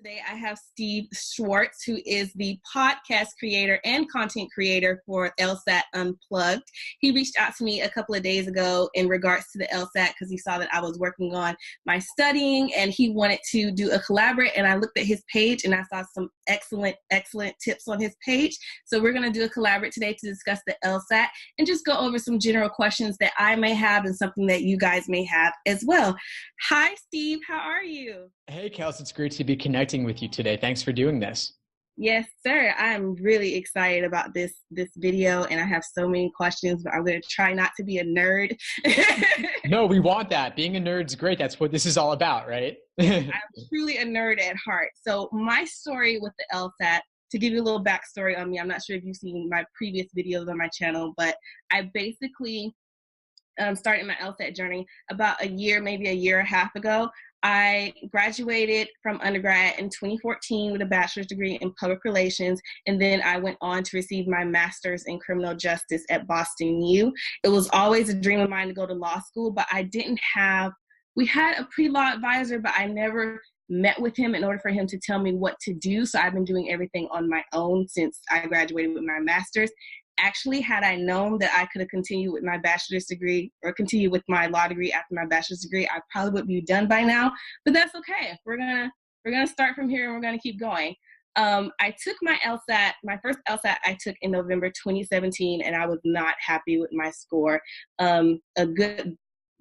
Today, I have Steve Schwartz, who is the podcast creator and content creator for LSAT Unplugged. He reached out to me a couple of days ago in regards to the LSAT because he saw that I was working on my studying and he wanted to do a collaborate. And I looked at his page and I saw some excellent tips on his page. So we're going to do a collaborate today to discuss the LSAT and just go over some general questions that I may have and something that you guys may have as well. Hi, Steve. How are you? Hey, Kels, it's great to be connecting with you today. Thanks for doing this. Yes, sir. I'm really excited about this video, and I have so many questions, but I'm going to try not to be a nerd. No, we want that. Being a nerd's great. That's what this is all about, right? I'm truly a nerd at heart. So my story with the LSAT, to give you a little backstory on me, I'm not sure if you've seen my previous videos on my channel, but I basically started my LSAT journey about a year, maybe a year and a half ago. I graduated from undergrad in 2014 with a bachelor's degree in public relations, and then I went on to receive my master's in criminal justice at Boston U. It was always a dream of mine to go to law school, but we had a pre-law advisor, but I never met with him in order for him to tell me what to do. So I've been doing everything on my own since I graduated with my master's. Actually, had I known that I could have continued with my bachelor's degree or continue with my law degree after my bachelor's degree, I probably would be done by now, but that's okay. We're gonna start from here and we're gonna keep going. I took my LSAT, my first LSAT I took in November 2017, and I was not happy with my score. A good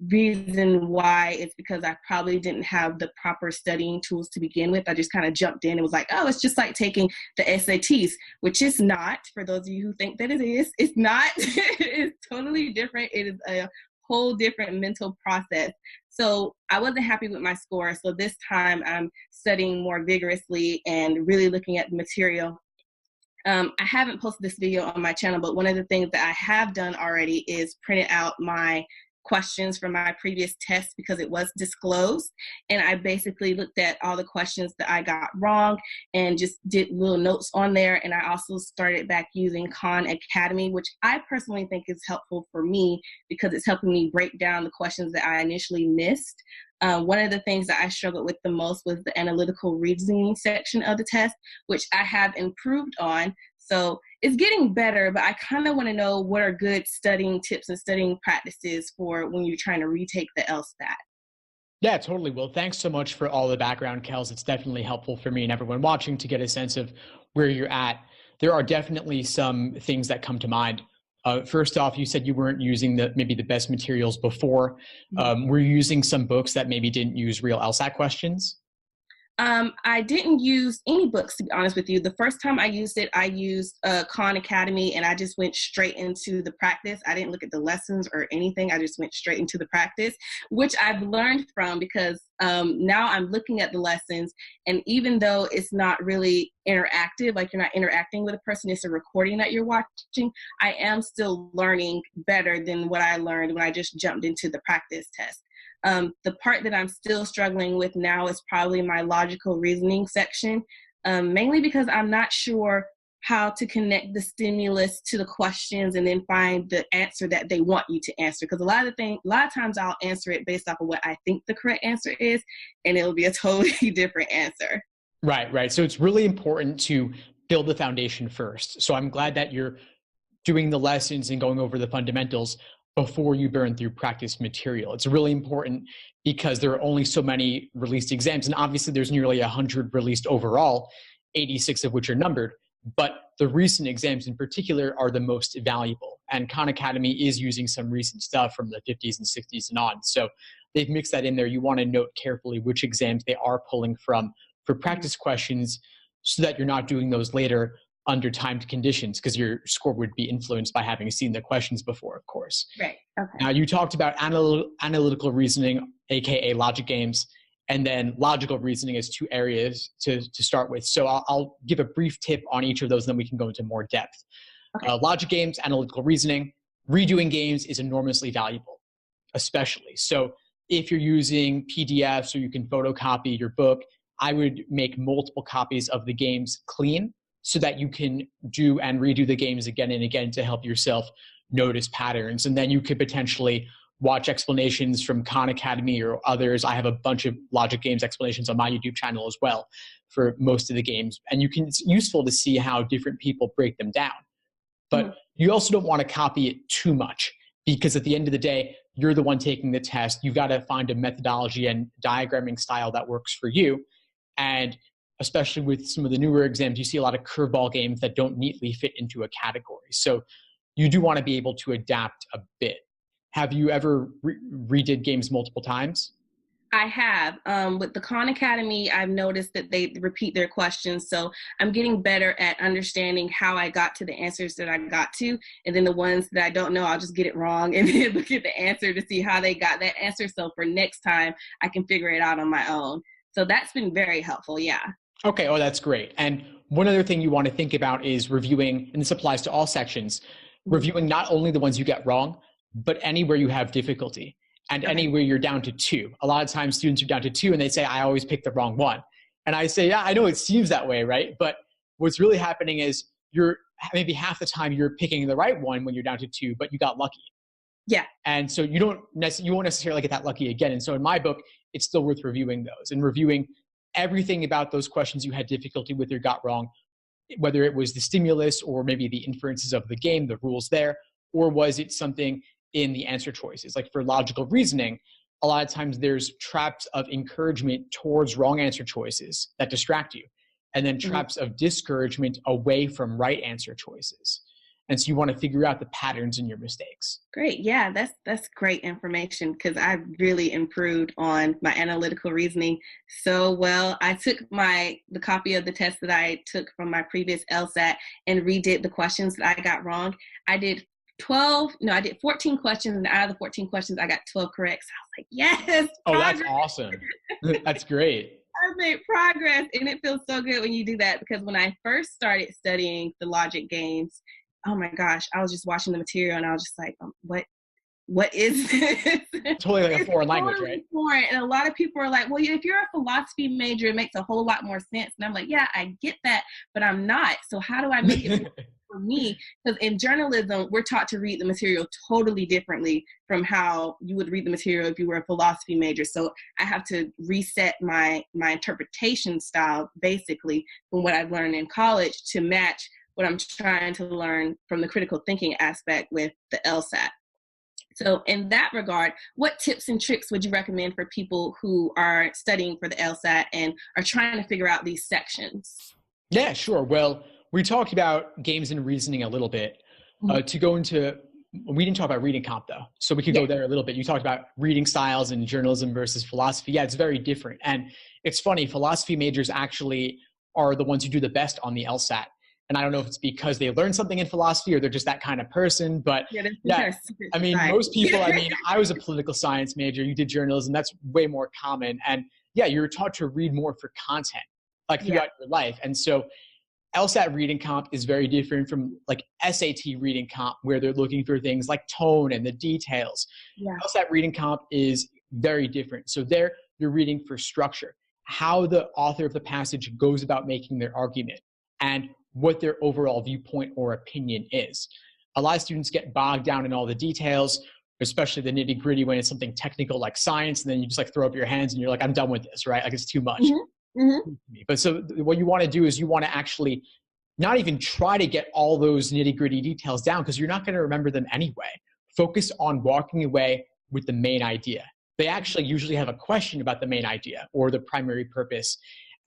reason why is because I probably didn't have the proper studying tools to begin with. I just kind of jumped in and was like, oh, it's just like taking the SATs, which is not. For those of you who think that it is, it's not. It's totally different. It is a whole different mental process. So I wasn't happy with my score. So this time I'm studying more vigorously and really looking at the material. I haven't posted this video on my channel, but one of the things that I have done already is printed out my questions from my previous test because it was disclosed, and I basically looked at all the questions that I got wrong and just did little notes on there. And I also started back using Khan Academy, which I personally think is helpful for me because it's helping me break down the questions that I initially missed. One of the things that I struggled with the most was the analytical reasoning section of the test, which I have improved on. So it's getting better, but I kind of want to know what are good studying tips and studying practices for when you're trying to retake the LSAT. Yeah, totally. Well, thanks so much for all the background, Kels. It's definitely helpful for me and everyone watching to get a sense of where you're at. There are definitely some things that come to mind. First off, you said you weren't using maybe the best materials before. Were you using some books that maybe didn't use real LSAT questions? I didn't use any books, to be honest with you. The first time I used it, I used Khan Academy, and I just went straight into the practice. I didn't look at the lessons or anything. I just went straight into the practice, which I've learned from because now I'm looking at the lessons, and even though it's not really interactive, like you're not interacting with a person, it's a recording that you're watching, I am still learning better than what I learned when I just jumped into the practice test. The part that I'm still struggling with now is probably my logical reasoning section, mainly because I'm not sure how to connect the stimulus to the questions and then find the answer that they want you to answer. Because a lot of times I'll answer it based off of what I think the correct answer is, and it'll be a totally different answer. Right. So it's really important to build the foundation first. So I'm glad that you're doing the lessons and going over the fundamentals before you burn through practice material. It's really important because there are only so many released exams, and obviously there's nearly 100 released overall, 86 of which are numbered, but the recent exams in particular are the most valuable. And Khan Academy is using some recent stuff from the 50s and 60s and on. So they've mixed that in there. You want to note carefully which exams they are pulling from for practice questions so that you're not doing those later under timed conditions, because your score would be influenced by having seen the questions before, of course. Right. Okay. Now, you talked about analytical reasoning, aka logic games, and then logical reasoning as two areas to start with. So I'll give a brief tip on each of those, and then we can go into more depth. Okay. Logic games, analytical reasoning, redoing games is enormously valuable, especially. So if you're using PDFs or you can photocopy your book, I would make multiple copies of the games clean, so that you can do and redo the games again and again to help yourself notice patterns. And then you could potentially watch explanations from Khan Academy or others. I have a bunch of logic games explanations on my YouTube channel as well for most of the games. And it's useful to see how different people break them down. But you also don't want to copy it too much, because at the end of the day, you're the one taking the test. You've got to find a methodology and diagramming style that works for you. And especially with some of the newer exams, you see a lot of curveball games that don't neatly fit into a category. So you do want to be able to adapt a bit. Have you ever redid games multiple times? I have. With the Khan Academy, I've noticed that they repeat their questions. So I'm getting better at understanding how I got to the answers that I got to. And then the ones that I don't know, I'll just get it wrong and then look at the answer to see how they got that answer. So for next time, I can figure it out on my own. So that's been very helpful. Yeah. Okay. Oh, that's great. And one other thing you want to think about is reviewing, and this applies to all sections, reviewing not only the ones you get wrong, but anywhere you have difficulty. And anywhere you're down to 2. A lot of times students are down to 2 and they say, I always pick the wrong one. And I say, yeah, I know it seems that way, right? But what's really happening is you're maybe half the time you're picking the right one when you're down to 2, but you got lucky. Yeah. And so you won't necessarily get that lucky again. And so in my book, it's still worth reviewing those and reviewing everything about those questions you had difficulty with or got wrong, whether it was the stimulus or maybe the inferences of the game, the rules there, or was it something in the answer choices. Like for logical reasoning, a lot of times there's traps of encouragement towards wrong answer choices that distract you, and then traps of discouragement away from right answer choices. And so you want to figure out the patterns in your mistakes. Great. Yeah, that's great information, because I've really improved on my analytical reasoning so well. I took the copy of the test that I took from my previous LSAT and redid the questions that I got wrong. I did 14 questions, and out of the 14 questions, I got 12 correct. So I was like, yes. Oh, that's awesome. That's great. I made progress, and it feels so good when you do that, because when I first started studying the logic games, oh my gosh, I was just watching the material and I was just like, what is this? Totally like a foreign language, right? Foreign. And a lot of people are like, well, if you're a philosophy major, it makes a whole lot more sense. And I'm like, yeah, I get that, but I'm not. So how do I make it for me? Because in journalism, we're taught to read the material totally differently from how you would read the material if you were a philosophy major. So I have to reset my interpretation style, basically, from what I've learned in college to match what I'm trying to learn from the critical thinking aspect with the LSAT. So in that regard, what tips and tricks would you recommend for people who are studying for the LSAT and are trying to figure out these sections? Yeah, sure. Well, we talked about games and reasoning a little bit. To go into, we didn't talk about reading comp though, so we could go there a little bit. You talked about reading styles in journalism versus philosophy. Yeah, it's very different. And it's funny, philosophy majors actually are the ones who do the best on the LSAT. And I don't know if it's because they learned something in philosophy or they're just that kind of person, but I mean, most people, I was a political science major, you did journalism, that's way more common. And yeah, you're taught to read more for content, like throughout your life. And so LSAT reading comp is very different from like SAT reading comp, where they're looking for things like tone and the details. LSAT reading comp is very different. So there you're reading for structure, how the author of the passage goes about making their argument, and what their overall viewpoint or opinion is. A lot of students get bogged down in all the details, especially the nitty gritty when it's something technical like science, and then you just like throw up your hands and you're like, I'm done with this, right? Like it's too much. But so what you want to do is you want to actually not even try to get all those nitty gritty details down, because you're not going to remember them anyway. Focus on walking away with the main idea. They actually usually have a question about the main idea or the primary purpose.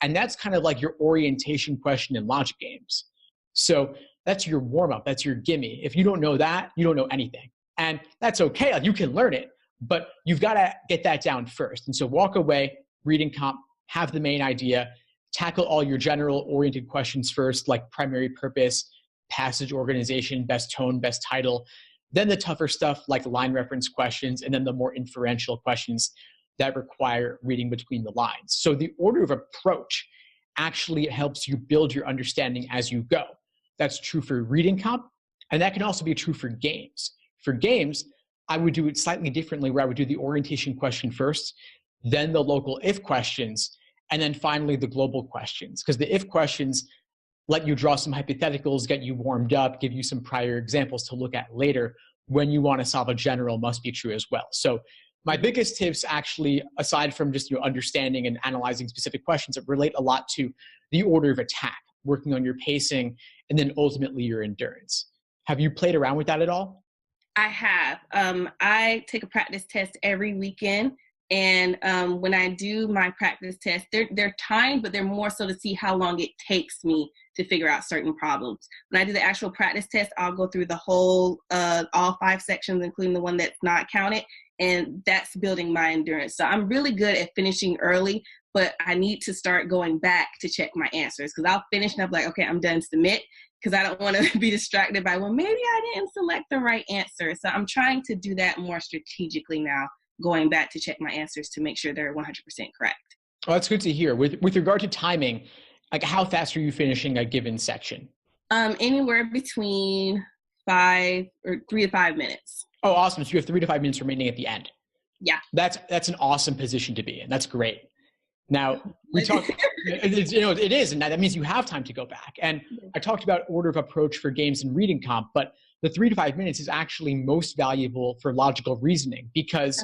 And that's kind of like your orientation question in logic games. So that's your warm-up, that's your gimme. If you don't know that, you don't know anything. And that's okay, like you can learn it, but you've got to get that down first. And so walk away, reading comp, have the main idea, tackle all your general oriented questions first, like primary purpose, passage organization, best tone, best title, then the tougher stuff like line reference questions, and then the more inferential questions that require reading between the lines. So the order of approach actually helps you build your understanding as you go. That's true for reading comp, and that can also be true for games. For games, I would do it slightly differently, where I would do the orientation question first, then the local if questions, and then finally the global questions. Because the if questions let you draw some hypotheticals, get you warmed up, give you some prior examples to look at later, when you want to solve a general must be true as well. So my biggest tips actually, aside from just understanding and analyzing specific questions, that relate a lot to the order of attack, working on your pacing, and then ultimately your endurance. Have you played around with that at all? I have. I take a practice test every weekend. And when I do my practice tests, they're timed, but they're more so to see how long it takes me to figure out certain problems. When I do the actual practice test, I'll go through the whole, all 5 sections, including the one that's not counted. And that's building my endurance. So I'm really good at finishing early, but I need to start going back to check my answers, because I'll finish and I'm like, okay, I'm done, submit, because I don't want to be distracted by, well, maybe I didn't select the right answer. So I'm trying to do that more strategically now, going back to check my answers to make sure they're 100% correct. Oh, that's good to hear. With regard to timing, like how fast are you finishing a given section? Anywhere between 3 to 5 minutes. Oh, awesome. So you have 3 to 5 minutes remaining at the end. Yeah. That's an awesome position to be in. That's great. Now, we talked, it is, and that means you have time to go back. And I talked about order of approach for games and reading comp, but the 3 to 5 minutes is actually most valuable for logical reasoning, because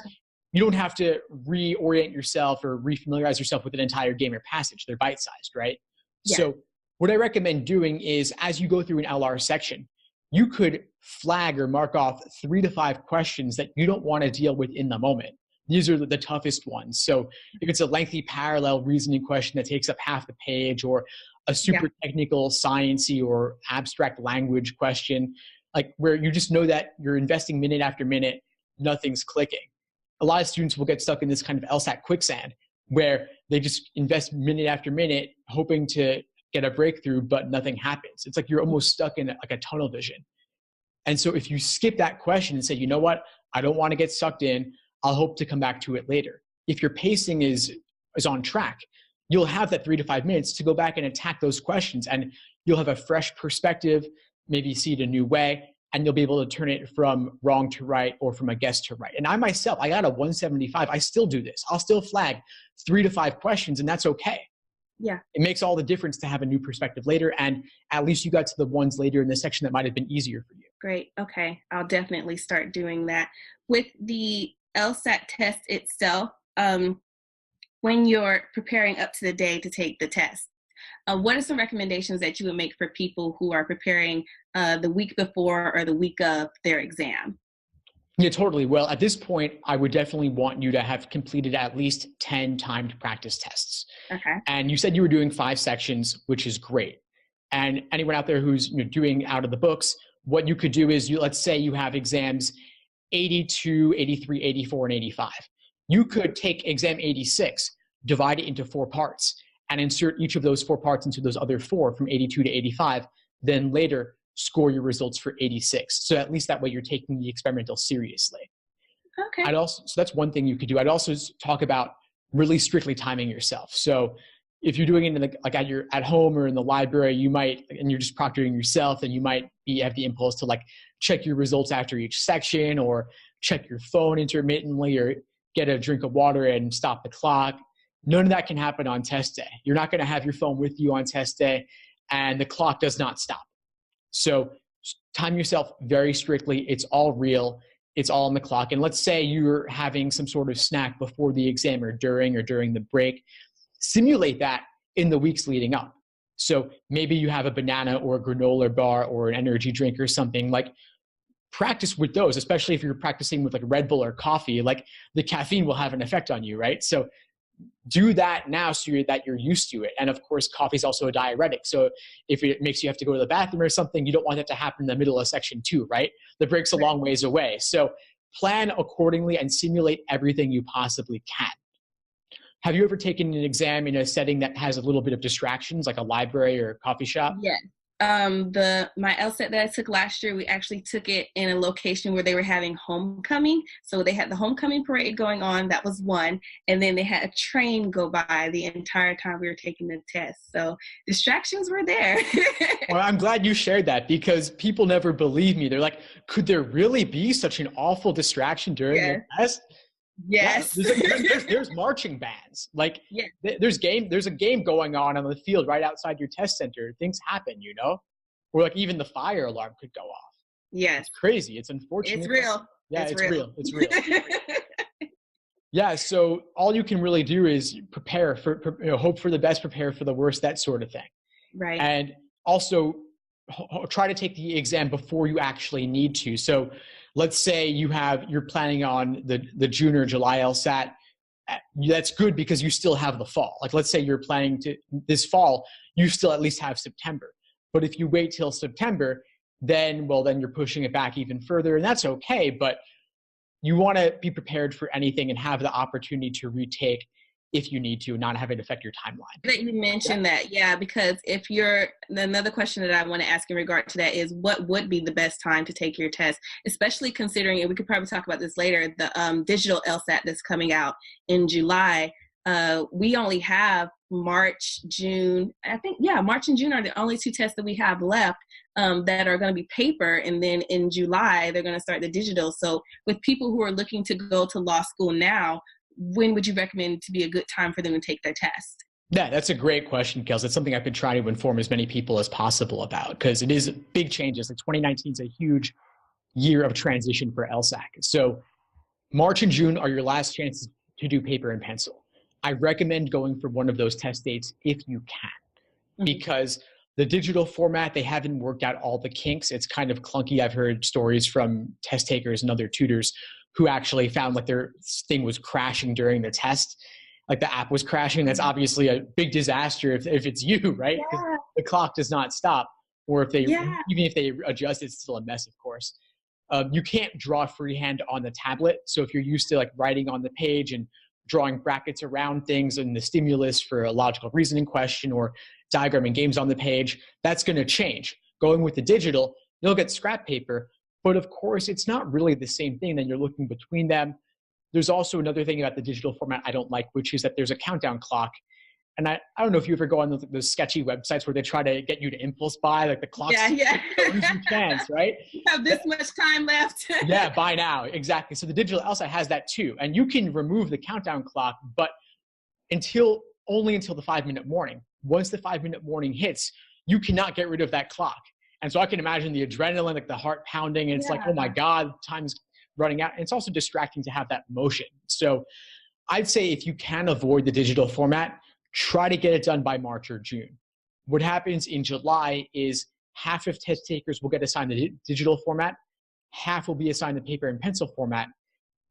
you don't have to reorient yourself or refamiliarize yourself with an entire game or passage. They're bite-sized, right? Yeah. So what I recommend doing is, as you go through an LR section, you could flag or mark off 3 to 5 questions that you don't want to deal with in the moment. These are the toughest ones. So if it's a lengthy parallel reasoning question that takes up half the page, or a super technical, sciencey, or abstract language question, like where you just know that you're investing minute after minute, nothing's clicking. A lot of students will get stuck in this kind of LSAT quicksand, where they just invest minute after minute, hoping to get a breakthrough, but nothing happens. It's like you're almost stuck in like a tunnel vision. And so if you skip that question and say, you know what, I don't want to get sucked in, I'll hope to come back to it later. If your pacing is on track, you'll have that 3 to 5 minutes to go back and attack those questions, and you'll have a fresh perspective, maybe see it a new way, and you'll be able to turn it from wrong to right, or from a guess to right. And I myself, I got a 175. I still do this. I'll still flag 3 to 5 questions, and that's okay. Yeah. It makes all the difference to have a new perspective later, and at least you got to the ones later in the section that might have been easier for you. Great. Okay. I'll definitely start doing that. With the LSAT test itself, when you're preparing up to the day to take the test, what are some recommendations that you would make for people who are preparing the week before or the week of their exam? Yeah, totally. Well, at this point, I would definitely want you to have completed at least 10 timed practice tests. Okay. And you said you were doing 5 sections, which is great. And anyone out there who's doing out of the books, what you could do is, let's say you have exams 82, 83, 84, and 85. You could take exam 86, divide it into 4 parts, and insert each of those 4 parts into those other 4 from 82 to 85, then later score your results for 86. So at least that way you're taking the experimental seriously. Okay. So that's one thing you could do. I'd also talk about really strictly timing yourself. So if you're doing it like at home or in the library, you might, and you're just proctoring yourself, and you might have the impulse to like check your results after each section, or check your phone intermittently, or get a drink of water and stop the clock. None of that can happen on test day. You're not going to have your phone with you on test day, and the clock does not stop. So time yourself very strictly. It's all real. It's all on the clock. And let's say you're having some sort of snack before the exam, or during the break. Simulate that in the weeks leading up. So maybe you have a banana or a granola bar or an energy drink or something. Like, practice with those, especially if you're practicing with like Red Bull or coffee. Like, the caffeine will have an effect on you, right? So do that now so that you're used to it. And of course, coffee is also a diuretic. So if it makes you have to go to the bathroom or something, you don't want that to happen in the middle of section 2, right? The break's a long ways away. So plan accordingly and simulate everything you possibly can. Have you ever taken an exam in a setting that has a little bit of distractions, like a library or a coffee shop? Yeah. My LSAT that I took last year, we actually took it in a location where they were having homecoming. So they had the homecoming parade going on. That was one. And then they had a train go by the entire time we were taking the test. So distractions were there. Well, I'm glad you shared that, because people never believe me. They're like, could there really be such an awful distraction during the test? Yes. Yeah, there's marching bands. Like, there's a game going on the field right outside your test center. Things happen, Or like even the fire alarm could go off. Yes. It's crazy. It's unfortunate. It's real. Yeah, it's it's real. real. It's real. Yeah, so all you can really do is prepare for, hope for the best, prepare for the worst, that sort of thing. Right. And also try to take the exam before you actually need to. So let's say you're planning on the June or July LSAT. That's good because you still have the fall. Like let's say you're planning to this fall, you still at least have September. But if you wait till September, then you're pushing it back even further, and that's okay. But you want to be prepared for anything and have the opportunity to retake if you need to, and not have it affect your timeline. That you mentioned that, yeah, because another question that I want to ask in regard to that is, what would be the best time to take your test, especially considering, and we could probably talk about this later, the digital LSAT that's coming out in July. We only have March, June. I think, March and June are the only two tests that we have left that are going to be paper. And then in July, they're going to start the digital. So with people who are looking to go to law school now, when would you recommend to be a good time for them to take their test? Yeah, that's a great question, Kels. It's something I've been trying to inform as many people as possible about, because it is big changes. Like 2019 is a huge year of transition for LSAC. So March and June are your last chances to do paper and pencil. I recommend going for one of those test dates if you can, because the digital format, they haven't worked out all the kinks. It's kind of clunky. I've heard stories from test takers and other tutors who actually found like their thing was crashing during the test. Like the app was crashing. That's obviously a big disaster if it's you, right? Because the clock does not stop. Or if even if they adjust, it's still a mess, of course. You can't draw freehand on the tablet. So if you're used to like writing on the page and drawing brackets around things and the stimulus for a logical reasoning question or diagramming games on the page, that's going to change. Going with the digital, you'll get scrap paper, but of course it's not really the same thing. Then you're looking between them. There's also another thing about the digital format I don't like, which is that there's a countdown clock. And I don't know if you ever go on those sketchy websites where they try to get you to impulse buy, like the clock's losing chance, right? You have this much time left. Yeah, buy now, exactly. So the digital LSAT has that too. And you can remove the countdown clock, but only until the 5-minute warning. Once the 5-minute warning hits, you cannot get rid of that clock. And so I can imagine the adrenaline, like the heart pounding, and it's like, oh my God, time's running out. And it's also distracting to have that motion. So I'd say if you can avoid the digital format, try to get it done by March or June. What happens in July is half of test takers will get assigned the digital format, half will be assigned the paper and pencil format,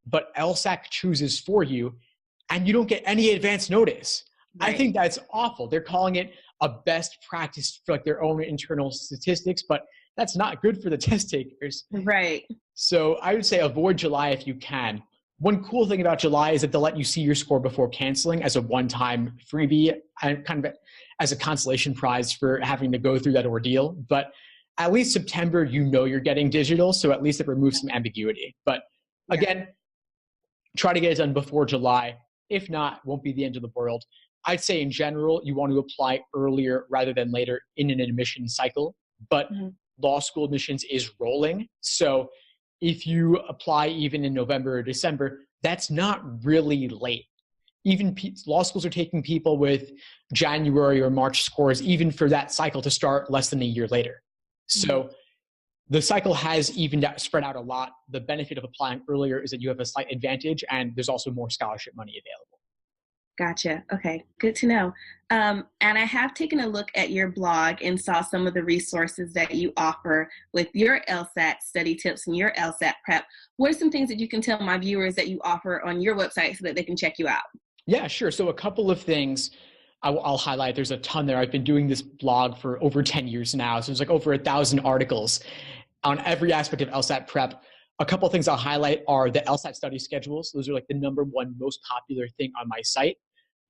but LSAC chooses for you, and you don't get any advance notice. Right. I think that's awful. They're calling it a best practice for like their own internal statistics, but that's not good for the test takers. Right. So I would say avoid July if you can. One cool thing about July is that they'll let you see your score before canceling as a one-time freebie, and kind of as a consolation prize for having to go through that ordeal. But at least September, you're getting digital, so at least it removes some ambiguity. But again, try to get it done before July. If not, it won't be the end of the world. I'd say in general, you want to apply earlier rather than later in an admission cycle. But law school admissions is rolling. So if you apply even in November or December, that's not really late. Even law schools are taking people with January or March scores, even for that cycle to start less than a year later. So the cycle has spread out a lot. The benefit of applying earlier is that you have a slight advantage, and there's also more scholarship money available. Gotcha. Okay, good to know. And I have taken a look at your blog and saw some of the resources that you offer with your LSAT study tips and your LSAT prep. What are some things that you can tell my viewers that you offer on your website so that they can check you out? Yeah, sure. So a couple of things I'll highlight. There's a ton there. I've been doing this blog for over 10 years now. So there's like over 1,000 articles on every aspect of LSAT prep. A couple of things I'll highlight are the LSAT study schedules. Those are like the #1 most popular thing on my site.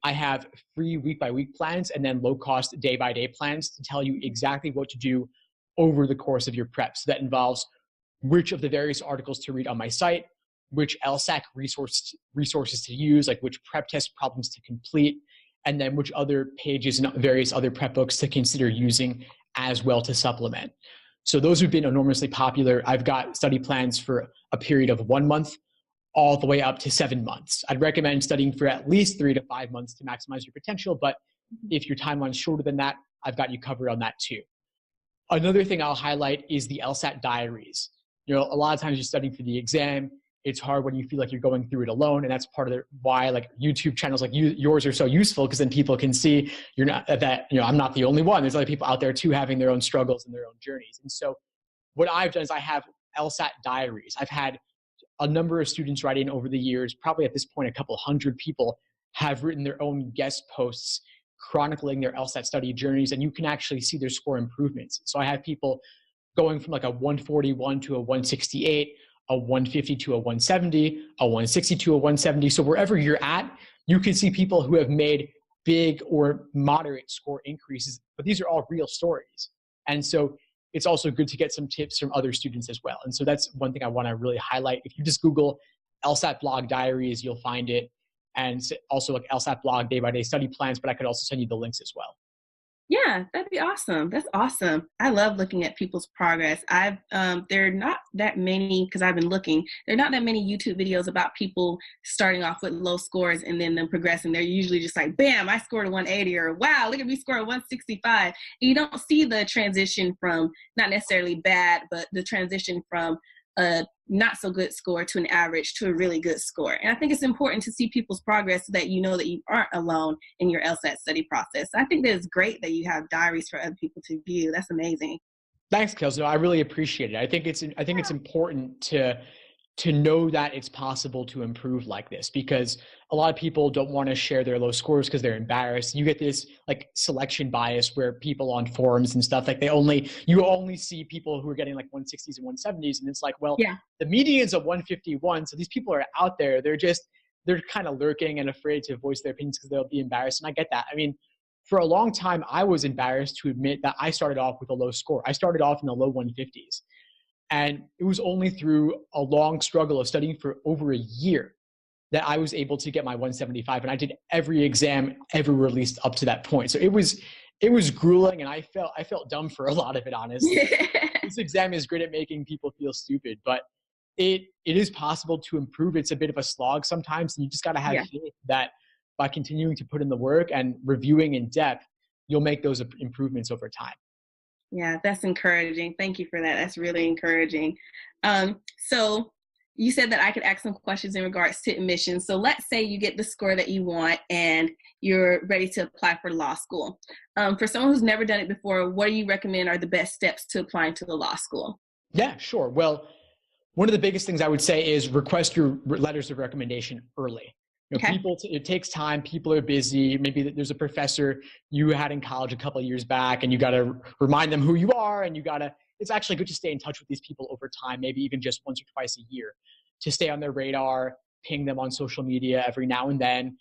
I have free week-by-week plans and then low-cost day-by-day plans to tell you exactly what to do over the course of your prep. So that involves which of the various articles to read on my site, which LSAC resources to use, like which prep test problems to complete, and then which other pages and various other prep books to consider using as well to supplement. So those have been enormously popular. I've got study plans for a period of 1 month, all the way up to 7 months. I'd recommend studying for at least 3 to 5 months to maximize your potential, but if your timeline's shorter than that, I've got you covered on that too. Another thing I'll highlight is the LSAT Diaries. You know, a lot of times you're studying for the exam. It's hard when you feel like you're going through it alone. And that's part of why like YouTube channels like yours are so useful, because then people can see you're not that, you know, I'm not the only one. There's other people out there too having their own struggles and their own journeys. And so what I've done is I have LSAT Diaries. I've had a number of students writing over the years, probably at this point, a couple hundred people have written their own guest posts chronicling their LSAT study journeys, and you can actually see their score improvements. So I have people going from like a 141 to a 168, a 150 to a 170, a 160 to a 170. So wherever you're at, you can see people who have made big or moderate score increases, but these are all real stories. And so it's also good to get some tips from other students as well. And so that's one thing I want to really highlight. If you just Google LSAT blog diaries, you'll find it. And also like LSAT blog day-by-day study plans, but I could also send you the links as well. Yeah, that'd be awesome. That's awesome. I love looking at people's progress. There are not that many, because I've been looking, there are not that many YouTube videos about people starting off with low scores and then them progressing. They're usually just like, bam, I scored a 180, or wow, look at me score a 165. And you don't see the transition from not necessarily bad, but the transition from a not so good score to an average to a really good score. And I think it's important to see people's progress so that you know that you aren't alone in your LSAT study process. I think that it's great that you have diaries for other people to view. That's amazing. Thanks, Kels. No, I really appreciate it. I think it's important to know that it's possible to improve like this, because a lot of people don't want to share their low scores because they're embarrassed. You get this like selection bias where people on forums and stuff, like you only see people who are getting like 160s and 170s. And it's like, well, Yeah. the median is a 151. So these people are out there. They're kind of lurking and afraid to voice their opinions because they'll be embarrassed. And I get that. I mean, for a long time, I was embarrassed to admit that I started off with a low score. I started off in the low 150s. And it was only through a long struggle of studying for over a year that I was able to get my 175. And I did every exam ever released up to that point. So it was grueling, and I felt dumb for a lot of it, honestly. This exam is great at making people feel stupid, but it is possible to improve. It's a bit of a slog sometimes, and you just got to have faith that by continuing to put in the work and reviewing in depth, you'll make those improvements over time. Yeah, that's encouraging. Thank you for that. That's really encouraging. So you said that I could ask some questions in regards to admissions. So let's say you get the score that you want and you're ready to apply for law school. For someone who's never done it before, what do you recommend are the best steps to applying to the law school? Yeah, sure. Well, one of the biggest things I would say is request your letters of recommendation early. You know, it takes time. People are busy. Maybe there's a professor you had in college a couple of years back, and you got to remind them who you are. And it's actually good to stay in touch with these people over time, maybe even just once or twice a year, to stay on their radar, ping them on social media every now and then.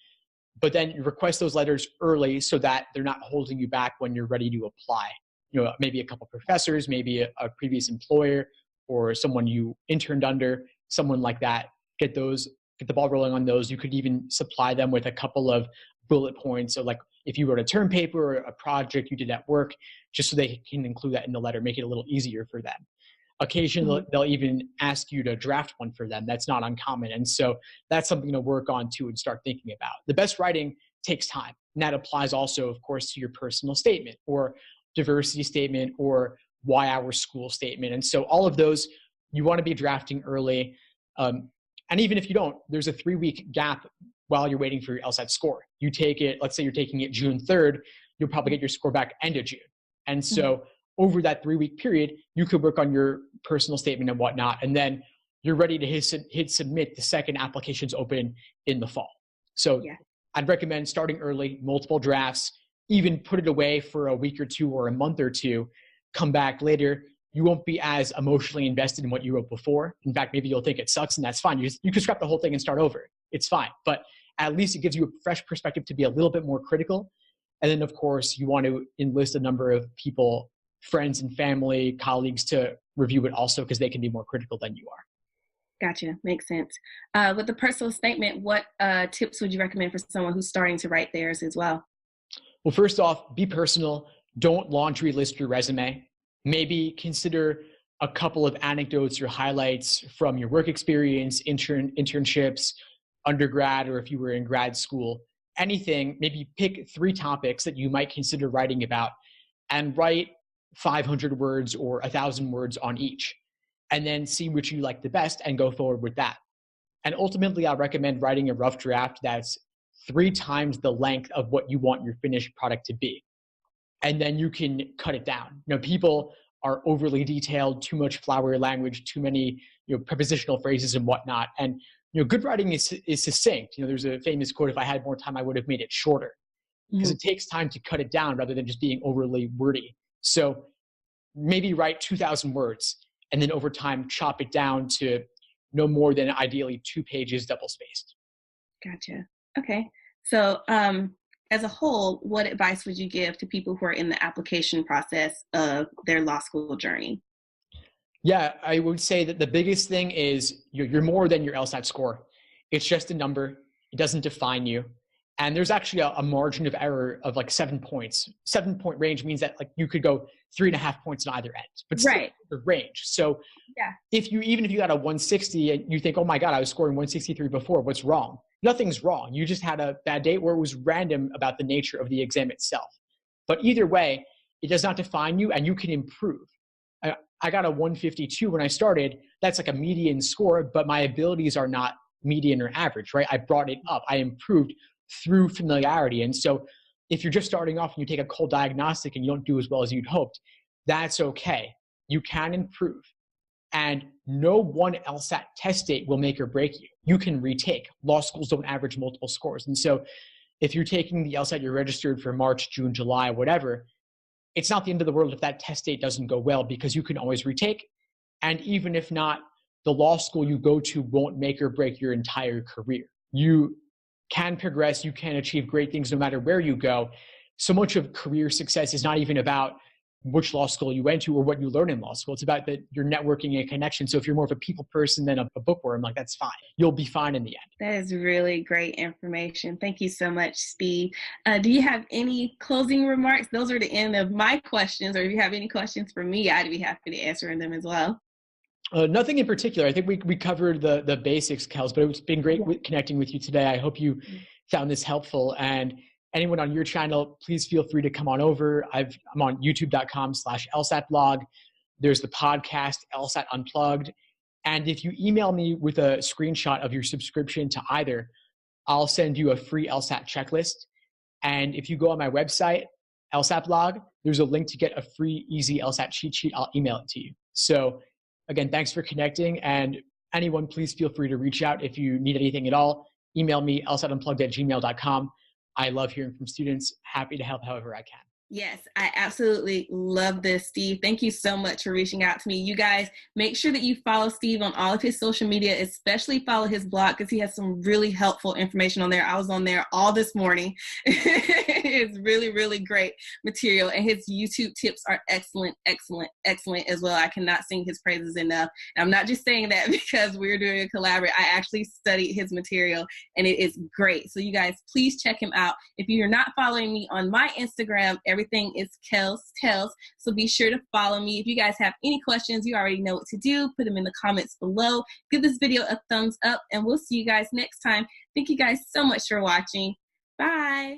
But then you request those letters early so that they're not holding you back when you're ready to apply. You know, maybe a couple professors, maybe a previous employer, or someone you interned under, someone like that. Get the ball rolling on those. You could even supply them with a couple of bullet points. So like if you wrote a term paper or a project you did at work, just so they can include that in the letter, make it a little easier for them. Occasionally, they'll even ask you to draft one for them. That's not uncommon. And so that's something to work on too and start thinking about. The best writing takes time. And that applies also, of course, to your personal statement or diversity statement or why our school statement. And so all of those, you want to be drafting early. And even if you don't, there's a 3-week gap while you're waiting for your LSAT score. You take it, let's say you're taking it June 3rd, you'll probably get your score back end of June. And so over that 3-week period, you could work on your personal statement and whatnot. And then you're ready to hit submit the second applications open in the fall. So I'd recommend starting early, multiple drafts, even put it away for a week or two or a month or two, come back later. You won't be as emotionally invested in what you wrote before. In fact, maybe you'll think it sucks, and that's fine. You can scrap the whole thing and start over. It's fine. But at least it gives you a fresh perspective to be a little bit more critical. And then, of course, you want to enlist a number of people, friends and family, colleagues to review it also, because they can be more critical than you are. Gotcha. Makes sense. With the personal statement, what tips would you recommend for someone who's starting to write theirs as well? Well, first off, be personal. Don't laundry list your resume. Maybe consider a couple of anecdotes or highlights from your work experience, internships, undergrad, or if you were in grad school, anything. Maybe pick 3 topics that you might consider writing about and write 500 words or 1,000 words on each. and then see which you like the best and go forward with that. And ultimately, I recommend writing a rough draft that's 3 times the length of what you want your finished product to be. And then you can cut it down. People are overly detailed, too much flowery language, too many prepositional phrases and whatnot. And good writing is succinct. There's a famous quote, if I had more time, I would have made it shorter, because it takes time to cut it down rather than just being overly wordy. So maybe write 2,000 words and then over time chop it down to no more than ideally 2 pages double spaced. Gotcha. Okay. So as a whole, what advice would you give to people who are in the application process of their law school journey? Yeah, I would say that the biggest thing is you're more than your LSAT score. It's just a number. It doesn't define you. And there's actually a margin of error of like 7 points. 7-point range means that like you could go 3.5 points on either end, but still the range. So even if you got a 160 and you think, oh my God, I was scoring 163 before, what's wrong? Nothing's wrong. You just had a bad day, or it was random about the nature of the exam itself. But either way, it does not define you, and you can improve. I got a 152 when I started. That's like a median score, but my abilities are not median or average, right? I brought it up. I improved through familiarity. And so if you're just starting off and you take a cold diagnostic and you don't do as well as you'd hoped, that's okay. You can improve. And no one LSAT test date will make or break you. You can retake. Law schools don't average multiple scores. And so if you're taking the LSAT, you're registered for March, June, July, whatever, it's not the end of the world if that test date doesn't go well, because you can always retake. And even if not, the law school you go to won't make or break your entire career. You can progress, you can achieve great things no matter where you go. So much of career success is not even about which law school you went to or what you learn in law school. It's about your networking and connection. So if you're more of a people person than a bookworm, like that's fine. You'll be fine in the end. That is really great information. Thank you so much, Steve. Do you have any closing remarks? Those are the end of my questions. Or if you have any questions for me, I'd be happy to answer them as well. Nothing in particular. I think we covered the basics, Kels, but it's been great connecting with you today. I hope you found this helpful. And anyone on your channel, please feel free to come on over. I'm on youtube.com/LSAT blog. There's the podcast, LSAT Unplugged. And if you email me with a screenshot of your subscription to either, I'll send you a free LSAT checklist. And if you go on my website, LSAT blog, there's a link to get a free, easy LSAT cheat sheet. I'll email it to you. So again, thanks for connecting. And anyone, please feel free to reach out if you need anything at all. Email me, lsatunplugged@gmail.com. I love hearing from students. Happy to help however I can. Yes, I absolutely love this, Steve. Thank you so much for reaching out to me. You guys, make sure that you follow Steve on all of his social media, especially follow his blog because he has some really helpful information on there. I was on there all this morning. It's really, really great material. And his YouTube tips are excellent, excellent, excellent as well. I cannot sing his praises enough. And I'm not just saying that because we're doing a collaborate. I actually studied his material and it is great. So you guys, please check him out. If you're not following me on my Instagram, everything is KelsTells. So be sure to follow me. If you guys have any questions, you already know what to do. Put them in the comments below. Give this video a thumbs up and we'll see you guys next time. Thank you guys so much for watching. Bye.